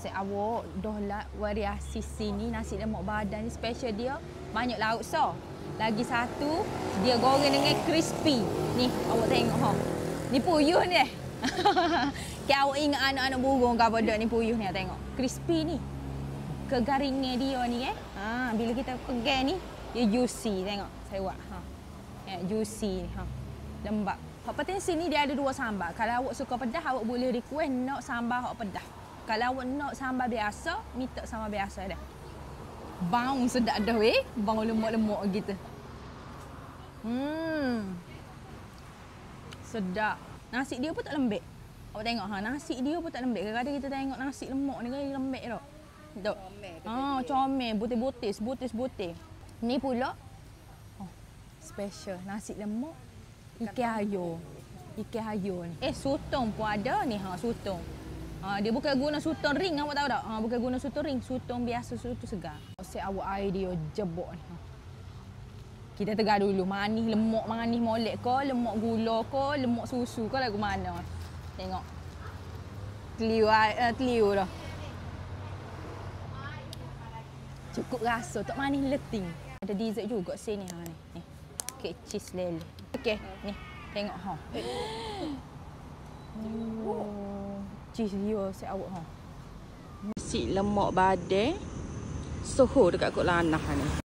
Set awak dah lah variasi sini nasi lemak badan ni special dia banyak lauk so. Lagi satu dia goreng dengan crispy. Ni awak tengok ha. Ni puyuh ni. Kayak awak ingat anak-anak burung ke apa dak ni puyuh ni tengok. Crispy ni. Kegaringnya dia ni Ha, bila kita pegang ni dia juicy tengok. Saya buat ha. Ya, juicy ha. Lembab. Hak penting sini dia ada 2 sambal. Kalau awak suka pedas awak boleh request nak sambal hak pedas. Kalau awak nak sambal biasa, minta sambal biasa dah. Bau sedap dah weh. Bau lemak-lemak gitu. Sedap. Nasi dia pun tak lembek. Awak tengok ha, nasi dia pun tak lembek. Kadang-kadang kita tengok nasi lemak ni kan lembek dah. Dok. Comel, butir-butir. Ni pula special nasi lemak ikan ayo ni. Sutong pun ada ni ha, sutong. Dia bukan guna sutong ring awak tahu tak? Bukan guna sutong ring, sutong biasa, sutong segar. Set awak air dia jebok ni. Kita tegar dulu manis lemak manis molek ke, lemak gula ke, lemak susu ke lagu mana. Tengok. Teliu dah. Cukup rasa tak manis leting. Ada dessert juga sini ha ni. Ni. Kek cheese lele. Okey, ni. Tengok ha. Cheese dia set awak ha. Nasi lemak badai. Soho dekat Kok Lanah ni.